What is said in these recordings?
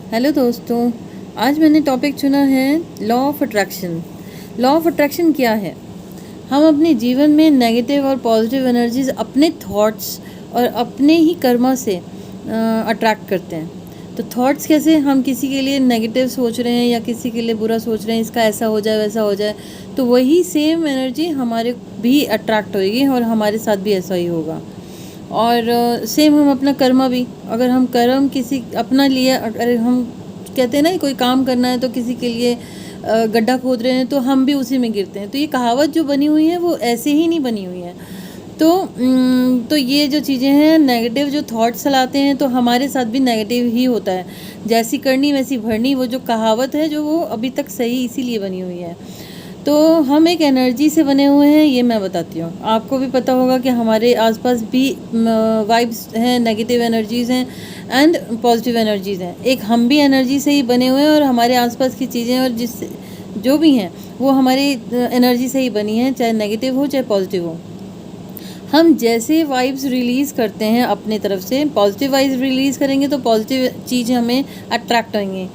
Hello दोस्तों। आज मैंने टॉपिक चुना है law of attraction. Law of attraction क्या है? हम अपने जीवन में नेगेटिव और पॉजिटिव एनर्जीज अपने थॉट्स और अपने ही कर्मा से अट्रैक्ट करते हैं। तो थॉट्स कैसे, हम किसी के लिए नेगेटिव सोच रहे हैं या किसी के लिए बुरा सोच रहे हैं, इसका ऐसा हो जाए वैसा हो जाए, तो वही सेम एनर्जी हमारे भी अट्रैक्ट होएगी और हमारे साथ भी ऐसा ही होगा। और सेम हम अपना कर्मा भी, अगर हम कर्म किसी अपना लिए, अगर हम कहते हैं ना कोई काम करना है तो किसी के लिए गड्ढा खोद रहे हैं तो हम भी उसी में गिरते हैं। तो ये कहावत जो बनी हुई है वो ऐसे ही नहीं बनी हुई है। तो ये जो चीज़ें हैं, नेगेटिव जो थॉट्स चलाते हैं तो हमारे साथ भी नेगेटिव ही होता है। जैसी करनी वैसी भरनी, वो जो कहावत है जो वो अभी तक सही इसीलिए बनी हुई है। तो हम एक एनर्जी से बने हुए हैं, ये मैं बताती हूँ। आपको भी पता होगा कि हमारे आसपास भी वाइब्स हैं, नेगेटिव एनर्जीज़ हैं एंड पॉजिटिव एनर्जीज़ हैं। एक हम भी एनर्जी से ही बने हुए हैं और हमारे आसपास की चीज़ें और जो भी हैं वो हमारी एनर्जी से ही बनी हैं, चाहे नेगेटिव हो चाहे पॉजिटिव हो। हम जैसे वाइब्स रिलीज़ करते हैं अपने तरफ से, पॉजिटिव वाइब्स रिलीज़ करेंगे तो पॉजिटिव चीज़ें हमें अट्रैक्ट होंगी।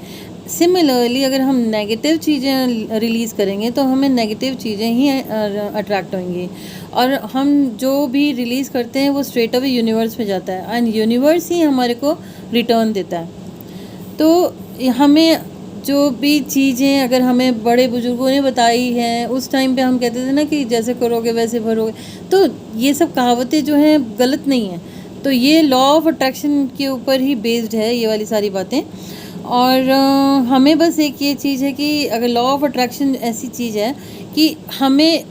सिमिलरली अगर हम नेगेटिव चीज़ें रिलीज़ करेंगे तो हमें नेगेटिव चीज़ें ही अट्रैक्ट होंगी। और हम जो भी रिलीज़ करते हैं वो स्ट्रेट अवे यूनिवर्स में जाता है एंड यूनिवर्स ही हमारे को रिटर्न देता है। तो हमें जो भी चीज़ें अगर हमें बड़े बुजुर्गों ने बताई हैं, उस टाइम पे हम कहते थे ना कि जैसे करोगे वैसे भरोगे, तो ये सब कहावतें जो हैं गलत नहीं हैं। तो ये लॉ ऑफ अट्रैक्शन के ऊपर ही बेस्ड है ये वाली सारी बातें। और हमें बस एक ये चीज़ है कि अगर लॉ ऑफ अट्रैक्शन ऐसी चीज़ है कि हमें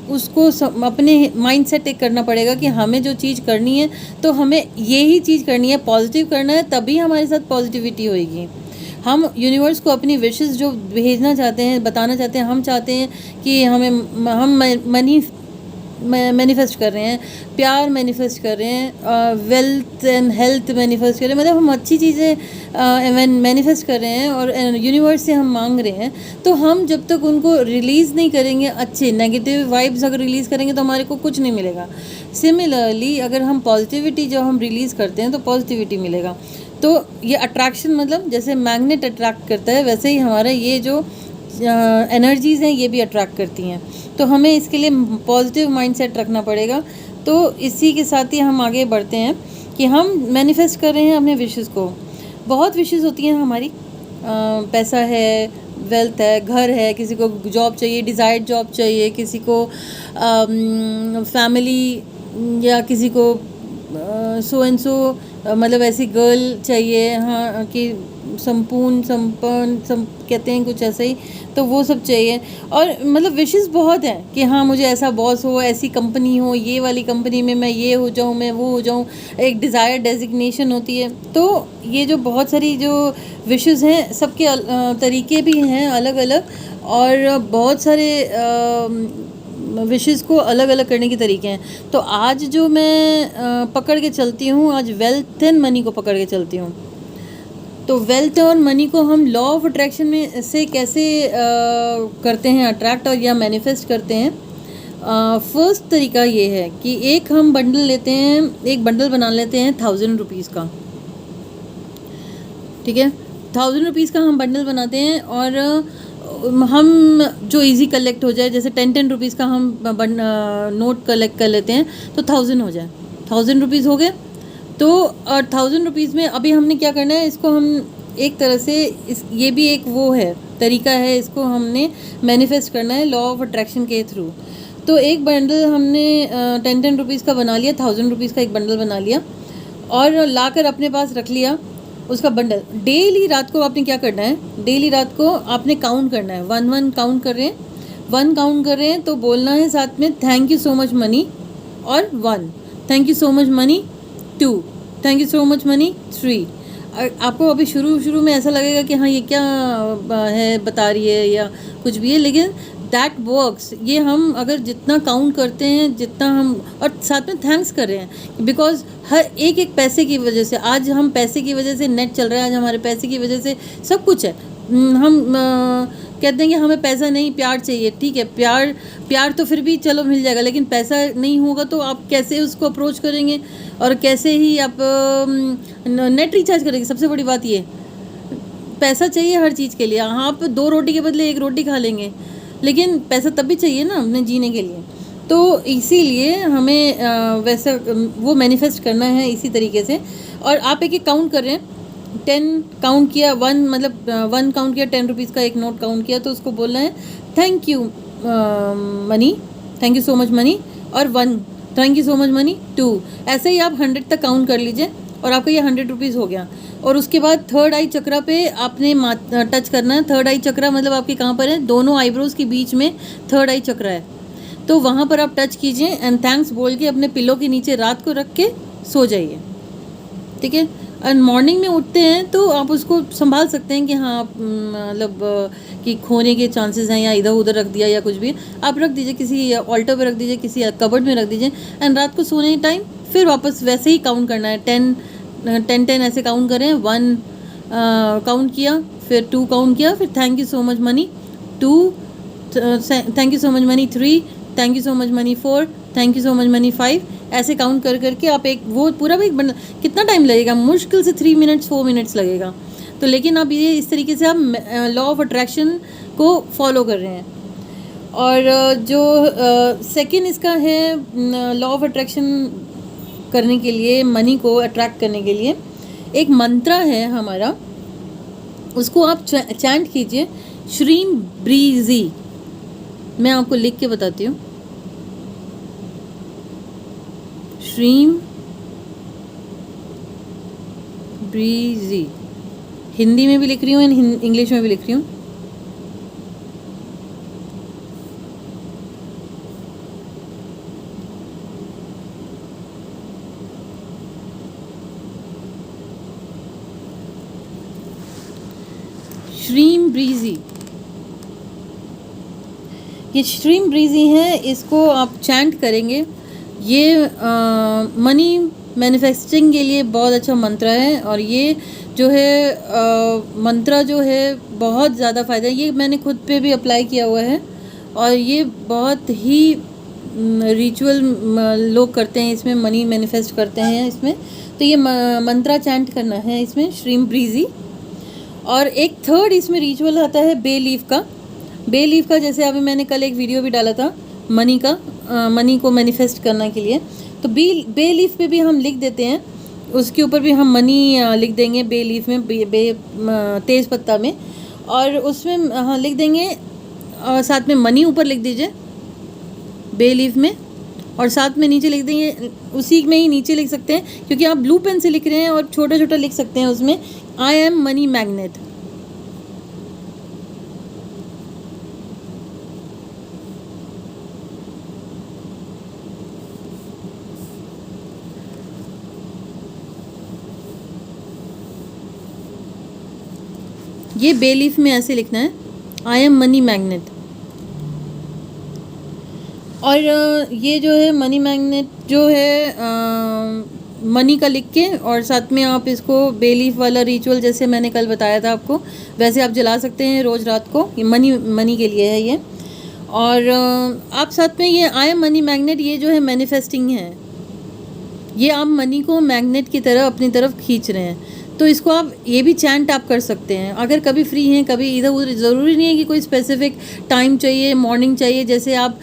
उसको अपने माइंड सेट एक करना पड़ेगा कि हमें जो चीज़ करनी है तो हमें यही चीज़ करनी है, पॉजिटिव करना है, तभी हमारे साथ पॉजिटिविटी होएगी। हम यूनिवर्स को अपनी विशेस जो भेजना चाहते हैं, बताना चाहते हैं, हम चाहते हैं कि हम मनी मैनिफेस्ट कर रहे हैं, प्यार मैनिफेस्ट कर रहे हैं, वेल्थ एंड हेल्थ मैनिफेस्ट कर रहे हैं, मतलब हम अच्छी चीज़ें मैनिफेस्ट कर रहे हैं और यूनिवर्स से हम मांग रहे हैं। तो हम जब तक उनको रिलीज़ नहीं करेंगे, अच्छे नेगेटिव वाइब्स अगर रिलीज़ करेंगे तो हमारे को कुछ नहीं मिलेगा। सिमिलरली अगर हम पॉजिटिविटी जो हम रिलीज़ करते हैं तो पॉजिटिविटी मिलेगा। तो ये अट्रैक्शन मतलब जैसे मैग्नेट अट्रैक्ट करता है, वैसे ही हमारा ये जो एनर्जीज़ हैं ये भी अट्रैक्ट करती हैं। तो हमें इसके लिए पॉजिटिव माइंडसेट रखना पड़ेगा। तो इसी के साथ ही हम आगे बढ़ते हैं कि हम मैनिफेस्ट कर रहे हैं अपने विशेस को। बहुत विशेस होती हैं हमारी, पैसा है, वेल्थ है, घर है, किसी को जॉब चाहिए, डिज़ायर्ड जॉब चाहिए, किसी को फैमिली, या किसी को सो एंड सो, मतलब ऐसी गर्ल चाहिए, हाँ, कि संपन्न कहते हैं कुछ ऐसा ही, तो वो सब चाहिए। और मतलब विशेस बहुत हैं कि हाँ मुझे ऐसा बॉस हो, ऐसी कंपनी हो, ये वाली कंपनी में मैं ये हो जाऊँ, मैं वो हो जाऊँ, एक डिज़ायर डेजिग्नेशन होती है। तो ये जो बहुत सारी जो विशेस हैं सबके तरीके भी हैं अलग अलग, और बहुत सारे विशेस को अलग अलग करने के तरीके हैं। तो आज जो मैं पकड़ के चलती हूँ, आज वेल्थ एंड मनी को पकड़ के चलती हूँ। तो वेल्थ और मनी को हम लॉ ऑफ अट्रैक्शन में से कैसे करते हैं अट्रैक्ट और या मैनिफेस्ट करते हैं। फर्स्ट तरीका ये है कि एक हम बंडल लेते हैं, एक बंडल बना लेते हैं 1000 रुपीज़ का, ठीक है। 1000 रुपीज़ का हम बंडल बनाते हैं और हम जो इजी कलेक्ट हो जाए, जैसे 10 रुपीज़ का हम नोट कलेक्ट कर लेते हैं तो 1000 हो जाए, 1000 रुपीज़ हो गए। तो 1000 रुपीज़ में अभी हमने क्या करना है, इसको हम एक तरह से ये भी एक वो है तरीका है, इसको हमने मैनिफेस्ट करना है लॉ ऑफ अट्रैक्शन के थ्रू। तो एक बंडल हमने 10 रुपीज़ का बना लिया, 1000 रुपीज़ का एक बंडल बना लिया और लाकर अपने पास रख लिया उसका बंडल। डेली रात को आपने क्या करना है, डेली रात को आपने काउंट करना है, 1 काउंट कर रहे हैं, 1 काउंट कर रहे हैं तो बोलना है साथ में thank you so much money, और 1 thank you so much money, 2 thank you so much money, 3। आपको अभी शुरू में ऐसा लगेगा कि हाँ ये क्या है बता रही है या कुछ भी है, लेकिन दैट वर्क्स। ये हम अगर जितना काउंट करते हैं, जितना हम, और साथ में थैंक्स कर रहे हैं, बिकॉज हर एक पैसे की वजह से, आज हम पैसे की वजह से नेट चल रहा है, आज हमारे पैसे की वजह से सब कुछ है। हम कहते हैं कि हमें पैसा नहीं, प्यार चाहिए, ठीक है, प्यार तो फिर भी चलो मिल जाएगा, लेकिन पैसा नहीं होगा तो आप कैसे उसको अप्रोच करेंगे और कैसे ही आप नेट रिचार्ज करेंगे। सबसे बड़ी बात ये, पैसा चाहिए हर चीज़ के लिए। आप 2 रोटी के बदले 1 रोटी खा लेंगे, लेकिन पैसा तब भी चाहिए ना अपने जीने के लिए। तो इसीलिए हमें वैसा वो मैनिफेस्ट करना है इसी तरीके से। और आप एक काउंट कर रहे हैं, 10 काउंट किया, 1 मतलब 1 काउंट किया, 10 रुपीज़ का एक नोट काउंट किया, तो उसको बोलना है thank you money, thank you so much money, और 1 thank you so much money, 2, ऐसे ही आप 100 तक काउंट कर लीजिए और आपका ये 100 रुपीज़ हो गया। और उसके बाद थर्ड आई चक्रा पे आपने टच करना है। थर्ड आई चक्रा मतलब आपके कहाँ पर है, दोनों आईब्रोज के बीच में थर्ड आई चक्रा है, तो वहाँ पर आप टच कीजिए एंड थैंक्स बोल के अपने पिलो के नीचे रात को रख के सो जाइए, ठीक है। और मॉर्निंग में उठते हैं तो आप उसको संभाल सकते हैं कि हाँ मतलब कि खोने के चांसेस हैं या इधर उधर रख दिया या कुछ भी, आप रख दीजिए, किसी ऑल्टर पे रख दीजिए, किसी कबर्ड में रख दीजिए। एंड रात को सोने टाइम फिर वापस वैसे ही काउंट करना है, 10 ऐसे काउंट करें। 1 काउंट किया, फिर 2 काउंट किया, फिर thank you so much money 2, thank you so much money 3, thank you so much money 4, thank you so much money 5, ऐसे काउंट कर करके आप एक वो पूरा भी कितना टाइम लगेगा, मुश्किल से 3 मिनट्स 4 मिनट्स लगेगा। तो लेकिन आप ये इस तरीके से आप लॉ ऑफ अट्रैक्शन को फॉलो कर रहे हैं। और जो सेकंड इसका है लॉ ऑफ अट्रैक्शन करने के लिए, मनी को अट्रैक्ट करने के लिए एक मंत्र है हमारा, उसको आप चैंट कीजिए, श्रीम ब्रीजी। मैं आपको लिख के बताती हूँ, श्रीम ब्रीजी, हिंदी में भी लिख रही हूँ, इंग्लिश में भी लिख रही हूँ। श्रीम ब्रीजी, ये श्रीम ब्रीजी है, इसको आप चैंट करेंगे। ये मनी मैनिफेस्टिंग के लिए बहुत अच्छा मंत्र है, और ये जो है मंत्र जो है बहुत ज़्यादा फ़ायदा है। ये मैंने खुद पे भी अप्लाई किया हुआ है, और ये बहुत ही रिचुअल लोग करते हैं, इसमें मनी मैनिफेस्ट करते हैं इसमें। तो ये मंत्रा चैंट करना है इसमें, श्रीम ब्रीजी। और एक थर्ड इसमें रिचुअल आता है बे लीफ का। बे लीफ का जैसे अभी मैंने कल एक वीडियो भी डाला था मनी का, मनी को मैनिफेस्ट करने के लिए, तो बे लीफ पे भी हम लिख देते हैं, उसके ऊपर भी हम मनी लिख देंगे बे लीफ में, तेज़ पत्ता में, और उसमें हाँ लिख देंगे, और साथ में मनी ऊपर लिख दीजिए बे लीफ में, और साथ में नीचे लिख देंगे, उसी में ही नीचे लिख सकते हैं क्योंकि आप ब्लू पेन से लिख रहे हैं, और छोटा छोटा लिख सकते हैं उसमें, आई एम मनी मैग्नेट। ये बे लीफ में ऐसे लिखना है, आई एम मनी मैग्नेट। और ये जो है मनी मैग्नेट जो है मनी का लिख के, और साथ में आप इसको बे लीफ वाला रिचुअल जैसे मैंने कल बताया था आपको, वैसे आप जला सकते हैं रोज़ रात को। ये मनी के लिए है ये। और आप साथ में ये आई एम मनी मैग्नेट, ये जो है मैनिफेस्टिंग है, ये आप मनी को मैग्नेट की तरह अपनी तरफ खींच रहे हैं। तो इसको आप ये भी चैंट आप कर सकते हैं अगर कभी फ्री हैं, कभी इधर उधर, ज़रूरी नहीं है कि कोई स्पेसिफिक टाइम चाहिए, मॉर्निंग चाहिए। जैसे आप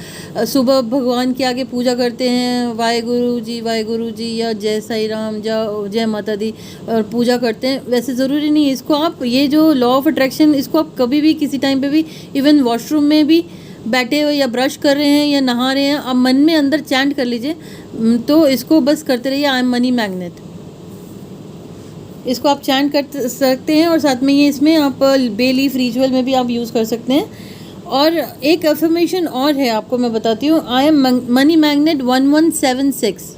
सुबह भगवान के आगे पूजा करते हैं, वाहेगुरु जी या जय साई राम, जय माता दी, और पूजा करते हैं, वैसे ज़रूरी नहीं है। इसको आप ये जो लॉ ऑफ अट्रैक्शन, इसको आप कभी भी किसी टाइम पे भी, इवन वॉशरूम में भी बैठे हुए या ब्रश कर रहे हैं या नहा रहे हैं, आप मन में अंदर चैंट कर लीजिए। तो इसको बस करते रहिए, आई एम मनी मैग्नेट, इसको आप चैंट कर सकते हैं। और साथ में ये इसमें आप बे लीफ रिचुअल में भी आप यूज़ कर सकते हैं। और एक अफर्मेशन और है, आपको मैं बताती हूँ, आई एम मनी मैग्नेट 1176।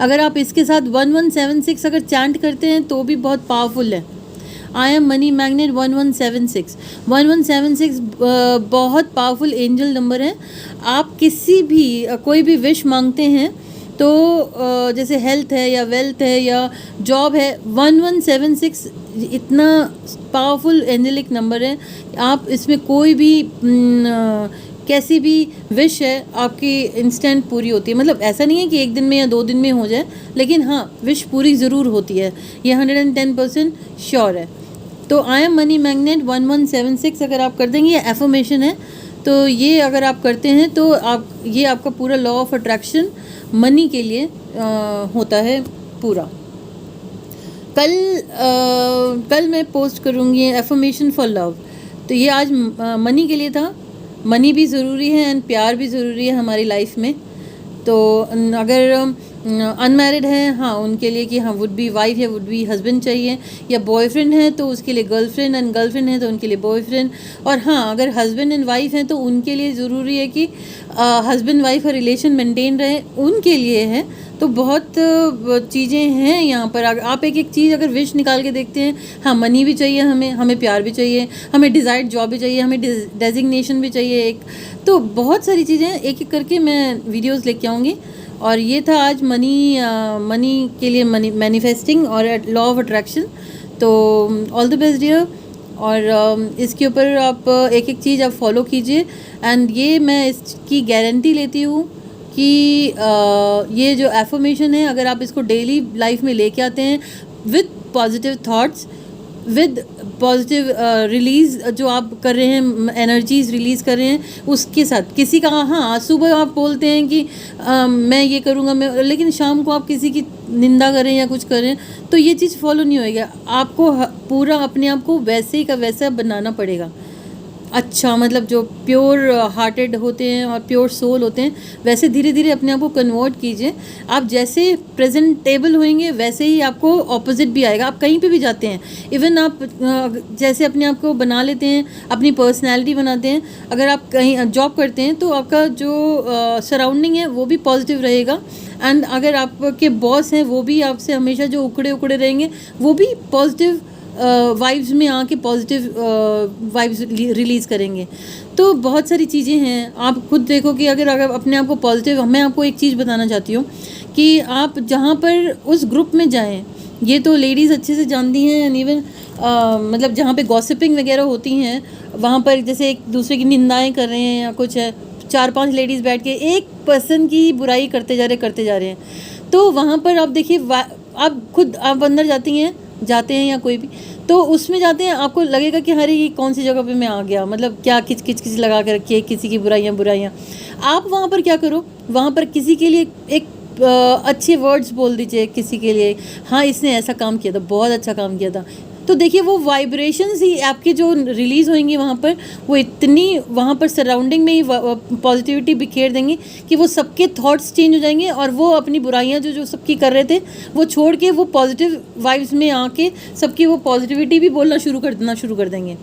अगर आप इसके साथ 1176 अगर चैंट करते हैं तो भी बहुत पावरफुल है। आई एम मनी मैग्नेट 1176, 1176 बहुत पावरफुल एंजल नंबर है। आप किसी भी कोई भी विश मांगते हैं तो जैसे हेल्थ है या वेल्थ है या जॉब है, 1176 इतना पावरफुल एंजेलिक नंबर है। आप इसमें कोई भी कैसी भी विश है आपकी इंस्टेंट पूरी होती है। मतलब ऐसा नहीं है कि 1 दिन में या 2 दिन में हो जाए, लेकिन हाँ विश पूरी ज़रूर होती है, ये 110% श्योर है। तो आई एम मनी मैग्नेट 1176 अगर आप कर देंगे, ये एफर्मेशन है, तो ये अगर आप करते हैं तो ये आपका पूरा लॉ ऑफ अट्रैक्शन मनी के लिए होता है पूरा। कल मैं पोस्ट करूँगी एफर्मेशन फॉर लव, तो ये आज मनी के लिए था। मनी भी ज़रूरी है एंड प्यार भी ज़रूरी है हमारी लाइफ में। तो अगर अनमैरिड है, हाँ, उनके लिए कि हाँ वुड बी वाइफ या वुड बी हस्बैंड चाहिए, या बॉयफ्रेंड है तो उसके लिए गर्लफ्रेंड, एंड गर्लफ्रेंड है तो उनके लिए बॉयफ्रेंड। और हाँ, अगर हस्बैंड एंड वाइफ हैं तो उनके लिए ज़रूरी है कि हस्बैंड वाइफ का रिलेशन मेंटेन रहे, उनके लिए है। तो बहुत चीज़ें हैं यहाँ पर। आप एक एक चीज़ अगर विश निकाल के देखते हैं, हाँ मनी भी चाहिए, हमें प्यार भी चाहिए, हमें डिज़ायर्ड जॉब भी चाहिए, हमें डेजिग्नेशन भी चाहिए एक, तो बहुत सारी चीज़ें एक एक करके मैं वीडियोस लेके आऊँगी। और ये था आज मनी के लिए मैनिफेस्टिंग और लॉ ऑफ अट्रैक्शन। तो ऑल द बेस्ट डियर। और इसके ऊपर आप एक एक चीज़ आप फॉलो कीजिए, एंड ये मैं इसकी गारंटी लेती हूँ कि ये जो एफर्मेशन है, अगर आप इसको डेली लाइफ में लेके आते हैं with positive thoughts, with positive release जो आप कर रहे हैं, एनर्जीज रिलीज़ कर रहे हैं, उसके साथ किसी का, हाँ सुबह आप बोलते हैं कि मैं ये करूँगा, लेकिन शाम को आप किसी की निंदा करें या कुछ करें तो ये चीज़ फॉलो नहीं होएगी। आपको पूरा अपने आप को वैसे ही का वैसा बनाना पड़ेगा। अच्छा, मतलब जो प्योर हार्टेड होते हैं और प्योर सोल होते हैं, वैसे धीरे धीरे अपने आप को कन्वर्ट कीजिए। आप जैसे प्रेजेंटेबल होंगे वैसे ही आपको ऑपोजिट भी आएगा। आप कहीं पे भी जाते हैं, इवन आप जैसे अपने आप को बना लेते हैं, अपनी पर्सनैलिटी बनाते हैं, अगर आप कहीं जॉब करते हैं तो आपका जो सराउंडिंग है वो भी पॉजिटिव रहेगा। एंड अगर आपके बॉस हैं वो भी आपसे हमेशा जो उकड़े उकड़े रहेंगे, वो भी पॉजिटिव वाइब्स में आके पॉजिटिव वाइब्स रिलीज़ करेंगे। तो बहुत सारी चीज़ें हैं, आप खुद देखो कि अगर अपने आप को पॉजिटिव, मैं आपको एक चीज़ बताना चाहती हूँ कि आप जहाँ पर उस ग्रुप में जाएं, ये तो लेडीज़ अच्छे से जानती हैं, एंड इवन मतलब जहाँ पे गॉसिपिंग वगैरह होती हैं, वहाँ पर जैसे एक दूसरे की निंदाएं कर रहे हैं या कुछ है, 4-5 लेडीज़ बैठ के एक पर्सन की बुराई करते जा रहे हैं, तो वहाँ पर आप देखिए, आप खुद आप अंदर जाते हैं या कोई भी, तो उसमें जाते हैं, आपको लगेगा कि अरे ये कौन सी जगह पे मैं आ गया, मतलब क्या किच लगा के रखी है, किसी की बुराइयाँ। आप वहाँ पर क्या करो, वहाँ पर किसी के लिए एक अच्छे वर्ड्स बोल दीजिए किसी के लिए, हाँ इसने ऐसा काम किया था, बहुत अच्छा काम किया था। तो देखिए वो वाइब्रेशंस ही आपके जो रिलीज़ होंगी वहाँ पर, वो इतनी वहाँ पर सराउंडिंग में ही पॉजिटिविटी बिखेर देंगी कि वो सबके थॉट्स चेंज हो जाएंगे, और वो अपनी बुराइयाँ जो सबकी कर रहे थे वो छोड़ के वो पॉजिटिव वाइब्स में आके सबकी वो पॉजिटिविटी भी बोलना शुरू कर देंगे।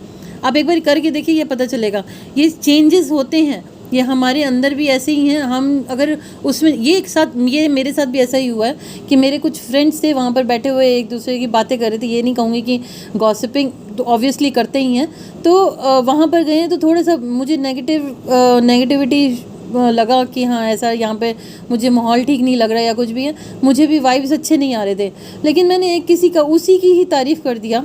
आप एक बार करके देखिए, ये पता चलेगा, ये चेंजेस होते हैं, ये हमारे अंदर भी ऐसे ही हैं। हम अगर उसमें ये मेरे साथ भी ऐसा ही हुआ है कि मेरे कुछ फ्रेंड्स थे, वहाँ पर बैठे हुए एक दूसरे की बातें कर रहे थे, ये नहीं कहूँगी कि गॉसिपिंग तो ऑब्वियसली करते ही हैं, तो वहाँ पर गए तो थोड़ा सा मुझे नेगेटिविटी लगा कि हाँ ऐसा यहाँ पे मुझे माहौल ठीक नहीं लग रहा है या कुछ भी है, मुझे भी वाइब्स अच्छे नहीं आ रहे थे, लेकिन मैंने उसी की ही तारीफ़ कर दिया,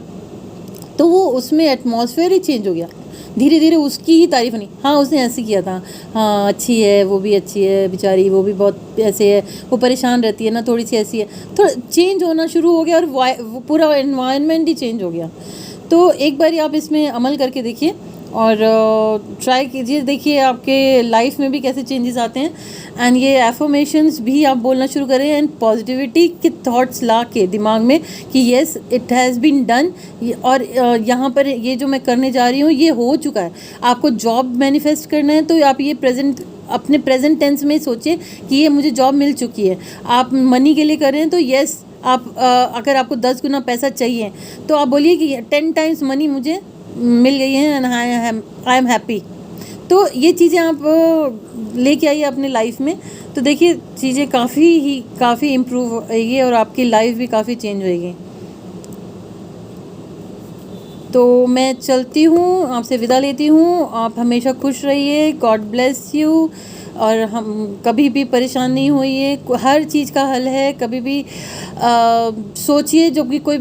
तो वो उसमें एटमॉस्फेयर ही चेंज हो गया। धीरे धीरे उसकी ही तारीफ नहीं, हाँ उसने ऐसे किया था, हाँ अच्छी है, वो भी अच्छी है बेचारी, वो भी बहुत ऐसे है, वो परेशान रहती है ना, थोड़ी सी ऐसी है, थोड़ा चेंज होना शुरू हो गया, और वो पूरा एनवायरनमेंट ही चेंज हो गया। तो एक बार आप इसमें अमल करके देखिए और ट्राई कीजिए, देखिए आपके लाइफ में भी कैसे चेंजेस आते हैं। एंड ये एफर्मेशंस भी आप बोलना शुरू करें, एंड पॉजिटिविटी के थॉट्स ला के दिमाग में कि yes it has been done, और यहाँ पर ये जो मैं करने जा रही हूँ ये हो चुका है। आपको जॉब मैनिफेस्ट करना है तो आप ये अपने प्रेजेंट टेंस में सोचिए कि ये मुझे जॉब मिल चुकी है। आप मनी के लिए कर रहे हैं तो येस, आप अगर आपको 10 गुना पैसा चाहिए तो आप बोलिए कि 10 टाइम्स मनी मुझे मिल गई है एंड आई एम हैप्पी। तो ये चीज़ें आप लेके आइए अपने लाइफ में, तो देखिए चीज़ें काफ़ी इम्प्रूव होगी और आपकी लाइफ भी काफ़ी चेंज होएगी। तो मैं चलती हूँ, आपसे विदा लेती हूँ। आप हमेशा खुश रहिए, गॉड ब्लेस यू, और हम कभी भी परेशान नहीं होइए, हर चीज़ का हल है। कभी भी सोचिए, जो कि कोई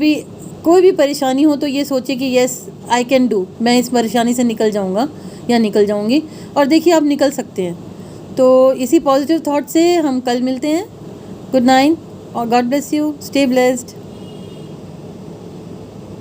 भी परेशानी हो तो ये सोचिए कि येस आई कैन डू, मैं इस परेशानी से निकल जाऊंगा या निकल जाऊंगी, और देखिए आप निकल सकते हैं। तो इसी पॉजिटिव थॉट से हम कल मिलते हैं। गुड नाइट और God bless you, stay blessed.